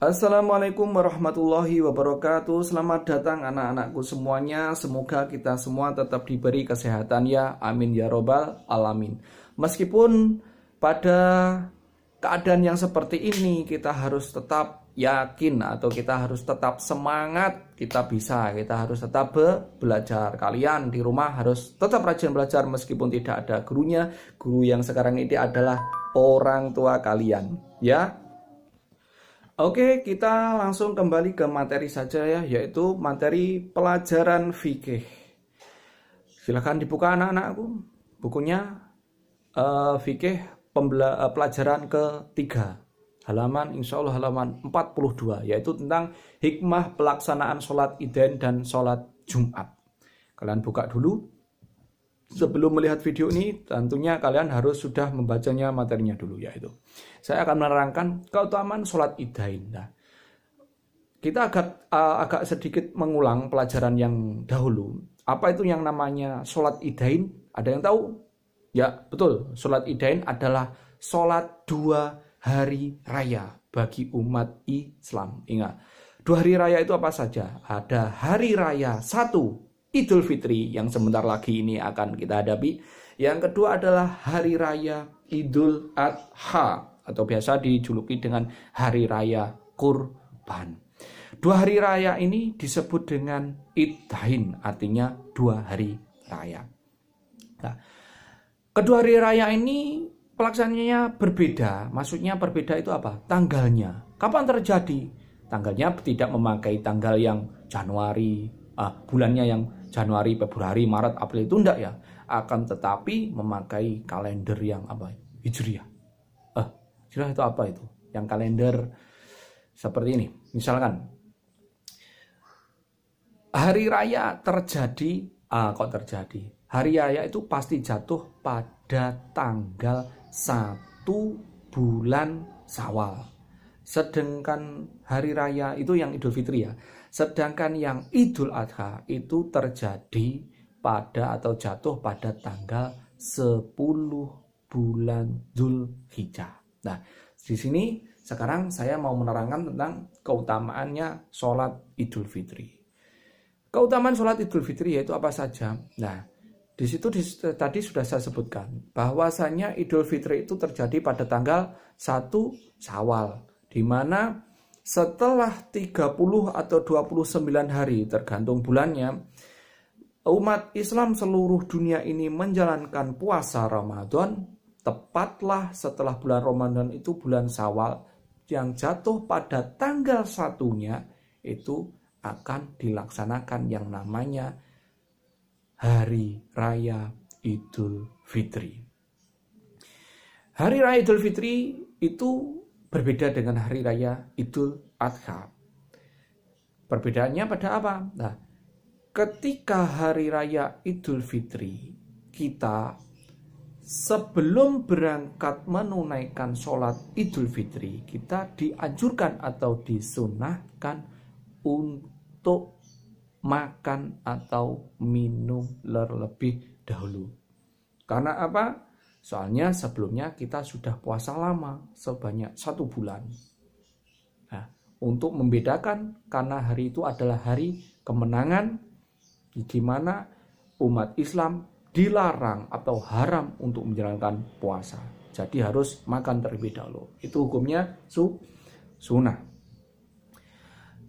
Assalamualaikum warahmatullahi wabarakatuh. Selamat datang anak-anakku semuanya. Semoga kita semua tetap diberi kesehatan ya. Amin ya robbal alamin. Meskipun pada keadaan yang seperti ini, kita harus tetap yakin atau kita harus tetap semangat. Kita harus tetap belajar. Kalian di rumah harus tetap rajin belajar meskipun tidak ada gurunya. Guru yang sekarang ini adalah orang tua kalian ya. Oke, kita langsung kembali ke materi saja ya, yaitu materi pelajaran fikih. Silahkan dibuka anak-anakku bukunya, fikih pelajaran ketiga, halaman insya Allah halaman 42, yaitu tentang hikmah pelaksanaan sholat Idain dan sholat Jumat. Kalian buka dulu. Sebelum melihat video ini, tentunya kalian harus sudah membacanya materinya dulu, yaitu saya akan menerangkan keutamaan sholat Idain. Nah, kita agak sedikit mengulang pelajaran yang dahulu. Apa itu yang namanya sholat Idain? Ada yang tahu? Ya, betul. Sholat Idain adalah sholat 2 hari raya bagi umat Islam. Ingat, 2 hari raya itu apa saja? Ada hari raya 1, Idul Fitri yang sebentar lagi ini akan kita hadapi. Yang kedua adalah hari raya Idul Adha atau biasa dijuluki dengan hari raya Kurban. 2 hari raya ini disebut dengan Idain, artinya 2 hari raya. Nah, kedua hari raya ini pelaksanaannya berbeda. Maksudnya berbeda itu apa? Tanggalnya. Kapan terjadi? Tanggalnya tidak memakai tanggal yang Januari, bulannya yang Januari, Februari, Maret, April itu enggak ya. Akan tetapi memakai kalender yang apa? Hijriah. Hijriah itu apa itu? Yang kalender seperti ini. Misalkan hari raya terjadi, hari raya itu pasti jatuh pada tanggal 1 bulan Syawal. Sedangkan hari raya itu yang Idul Fitri ya. Sedangkan yang Idul Adha itu terjadi pada atau jatuh pada tanggal 10 bulan Dzulhijjah. Nah, di sini sekarang saya mau menerangkan tentang keutamaannya sholat Idul Fitri. Keutamaan sholat Idul Fitri yaitu apa saja? Nah, di situ tadi sudah saya sebutkan bahwasanya Idul Fitri itu terjadi pada tanggal 1 Syawal, di mana setelah 30 atau 29 hari tergantung bulannya, umat Islam seluruh dunia ini menjalankan puasa Ramadan. Tepatlah setelah bulan Ramadan itu bulan Syawal yang jatuh pada tanggal 1-nya itu akan dilaksanakan yang namanya Hari Raya Idul Fitri. Hari Raya Idul Fitri itu berbeda dengan hari raya Idul Adha. Perbedaannya pada apa? Nah, ketika hari raya Idul Fitri, kita sebelum berangkat menunaikan sholat Idul Fitri, kita dianjurkan atau disunahkan untuk makan atau minum terlebih dahulu. Karena apa? Soalnya sebelumnya kita sudah puasa lama sebanyak 1 bulan. Nah, untuk membedakan karena hari itu adalah hari kemenangan di mana umat Islam dilarang atau haram untuk menjalankan puasa. Jadi harus makan terlebih dahulu. Itu hukumnya sunnah.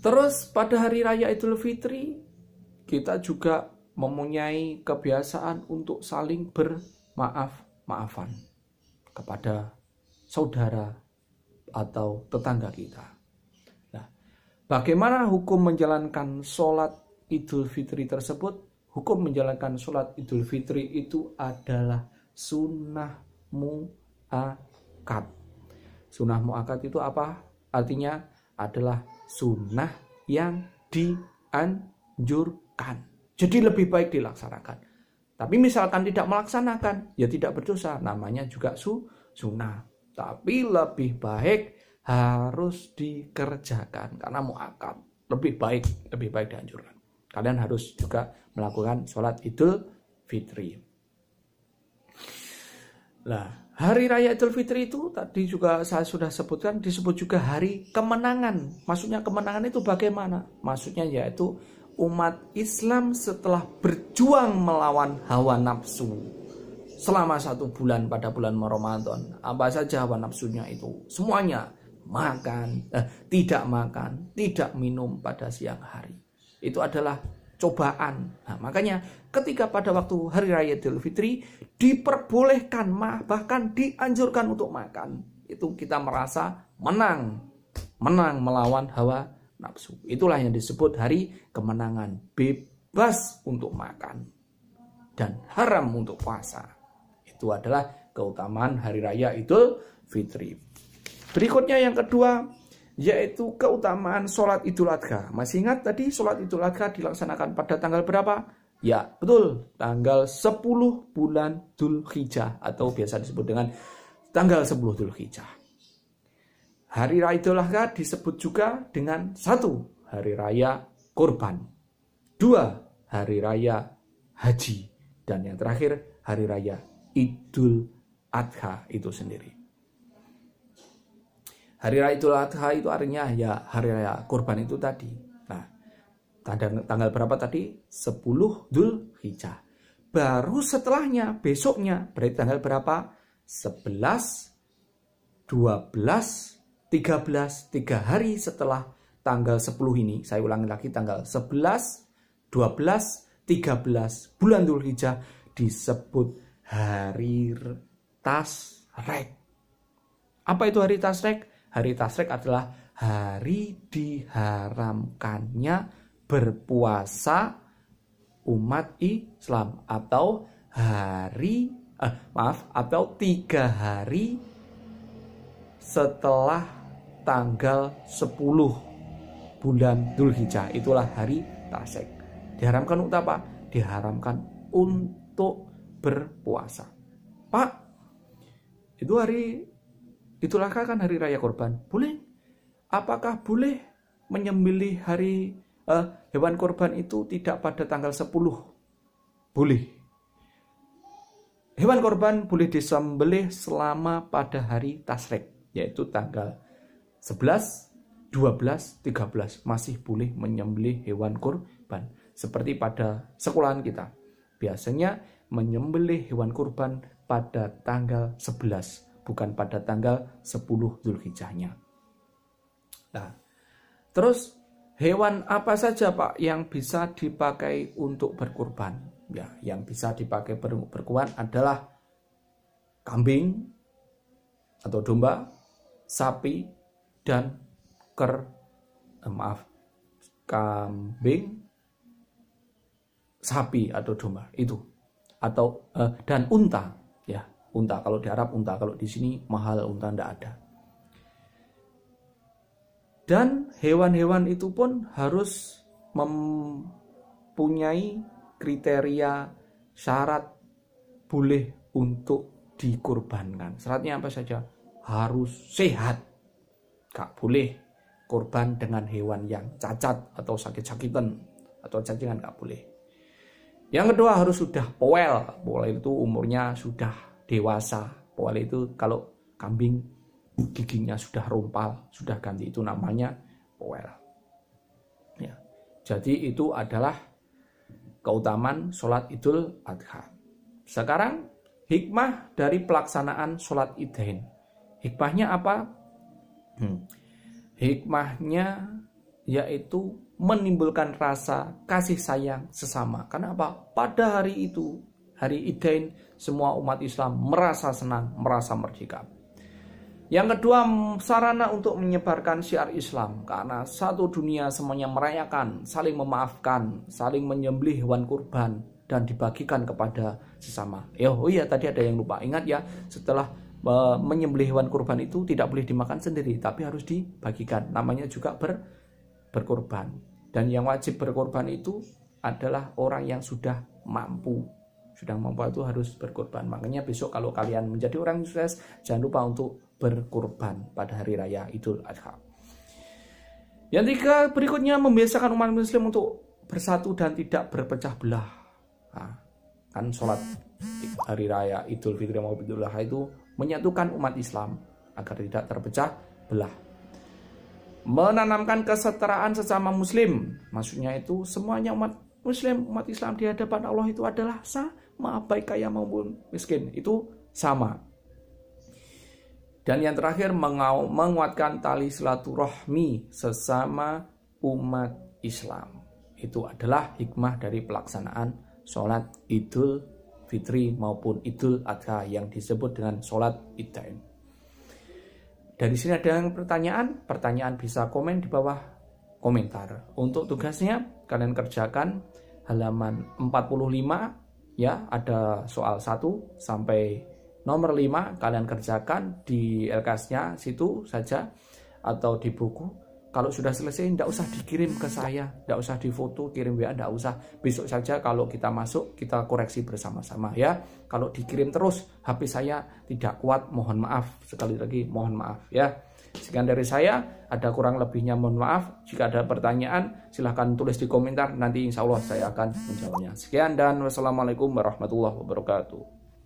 Terus pada hari raya Idul Fitri kita juga mempunyai kebiasaan untuk saling bermaafan kepada saudara atau tetangga kita. Nah, bagaimana hukum menjalankan sholat Idul Fitri tersebut? Hukum menjalankan sholat Idul Fitri itu adalah sunnah mu'akkad. Sunnah mu'akkad itu apa? Artinya adalah sunnah yang dianjurkan. Jadi lebih baik dilaksanakan. Tapi misalkan tidak melaksanakan, ya tidak berdosa. Namanya juga sunnah. Tapi lebih baik harus dikerjakan. Karena mu'akkad. Lebih baik dianjurkan. Kalian harus juga melakukan sholat Idul Fitri. Nah, Hari Raya Idul Fitri itu tadi juga saya sudah sebutkan, disebut juga hari kemenangan. Maksudnya kemenangan itu bagaimana? Maksudnya yaitu umat Islam setelah berjuang melawan hawa nafsu selama 1 bulan pada bulan Ramadan. Apa saja hawa nafsunya itu? Semuanya makan, tidak makan, tidak minum pada siang hari. Itu adalah cobaan. Nah, makanya ketika pada waktu Hari Raya Idul Fitri diperbolehkan, bahkan dianjurkan untuk makan, itu kita merasa menang melawan hawa nafsu. Itulah yang disebut hari kemenangan, bebas untuk makan dan haram untuk puasa. Itu adalah keutamaan Hari Raya Idul Fitri. Berikutnya yang kedua, yaitu keutamaan sholat Idul Adha. Masih ingat tadi sholat Idul Adha dilaksanakan pada tanggal berapa? Ya, betul, tanggal 10 bulan Dzulhijjah atau biasa disebut dengan tanggal 10 Dzulhijjah. Hari Raya Idul Adha disebut juga dengan 1. Hari Raya Kurban, 2. Hari Raya Haji, dan yang terakhir Hari Raya Idul Adha itu sendiri. Hari Raya Idul Adha itu artinya ya hari raya kurban itu tadi. Nah, tanggal berapa tadi? 10 Dzulhijjah. Baru setelahnya, besoknya, berarti tanggal berapa? 11, 12, 13, 3 hari setelah tanggal 10 ini. Saya ulangi lagi, tanggal 11, 12, 13 bulan Dzulhijjah disebut Hari Tasyrik. Apa itu Hari Tasyrik? Hari Tasyrik adalah hari diharamkannya berpuasa umat Islam, atau atau 3 hari setelah tanggal 10 bulan Dzulhijjah. Itulah hari Tasyrik. Diharamkan untuk apa? Diharamkan untuk berpuasa. Pak, itu hari Idul Adha kan hari raya kurban. Boleh? Apakah boleh menyembelih hewan kurban itu tidak pada tanggal 10? Boleh. Hewan kurban boleh disembelih selama pada hari Tasyrik, yaitu tanggal 11, 12, 13 masih boleh menyembelih hewan kurban. Seperti pada sekolahan kita, biasanya menyembelih hewan kurban pada tanggal 11, bukan pada tanggal 10 Dzulhijjahnya. Nah, terus hewan apa saja Pak yang bisa dipakai untuk berkurban? Ya, yang bisa dipakai berkurban adalah kambing atau domba, sapi, dan kambing, sapi atau domba itu, atau dan unta, ya. Unta, kalau di Arab unta, kalau di sini mahal unta tidak ada. Dan hewan-hewan itu pun harus mempunyai kriteria syarat boleh untuk dikurbankan. Syaratnya apa saja? Harus sehat. Gak boleh kurban dengan hewan yang cacat atau sakit-sakitan atau cacingan, gak boleh. Yang kedua harus sudah powel. Powel itu umurnya sudah dewasa. Powel itu kalau kambing giginya sudah rumpal, sudah ganti, itu namanya powel. Ya. Jadi itu adalah keutamaan sholat Idul Adha. Sekarang hikmah dari pelaksanaan sholat Idain. Hikmahnya apa? Hikmahnya yaitu menimbulkan rasa kasih sayang sesama. Karena apa? Pada hari itu, hari Idain, semua umat Islam merasa senang, merasa merdeka. Yang kedua, sarana untuk menyebarkan syiar Islam. Karena satu dunia semuanya merayakan, saling memaafkan, saling menyembelih hewan kurban, dan dibagikan kepada sesama. Oh iya, tadi ada yang lupa. Ingat ya, setelah menyembelih hewan kurban itu tidak boleh dimakan sendiri, tapi harus dibagikan. Namanya juga berkorban. Dan yang wajib berkorban itu adalah orang yang sudah mampu. Sudah mampu itu harus berkorban. Makanya besok kalau kalian menjadi orang sukses, jangan lupa untuk berkorban pada hari raya Idul Adha. Yang ketiga, berikutnya membiasakan umat muslim untuk bersatu dan tidak berpecah belah. Nah, kan sholat hari raya Idul Fitri maupun Idul Adha itu menyatukan umat Islam agar tidak terpecah belah. Menanamkan kesetaraan sesama muslim, maksudnya itu semuanya umat muslim, umat Islam di hadapan Allah itu adalah sama, baik kaya maupun miskin, itu sama. Dan yang terakhir, menguatkan tali silaturahmi sesama umat Islam. Itu adalah hikmah dari pelaksanaan sholat Idul Fitri maupun Idul Adha yang disebut dengan sholat Idain. Dari sini ada yang pertanyaan bisa komen di bawah komentar. Untuk tugasnya kalian kerjakan halaman 45 ya, ada soal 1 sampai nomor 5 kalian kerjakan di LKS-nya situ saja atau di buku. Kalau sudah selesai tidak usah dikirim ke saya, tidak usah difoto, kirim WA, tidak usah. Besok saja kalau kita masuk kita koreksi bersama-sama ya. Kalau dikirim terus HP saya tidak kuat, mohon maaf. Sekali lagi mohon maaf ya. Sekian dari saya, ada kurang lebihnya mohon maaf. Jika ada pertanyaan silahkan tulis di komentar, nanti insya Allah saya akan menjawabnya. Sekian dan wassalamualaikum warahmatullahi wabarakatuh.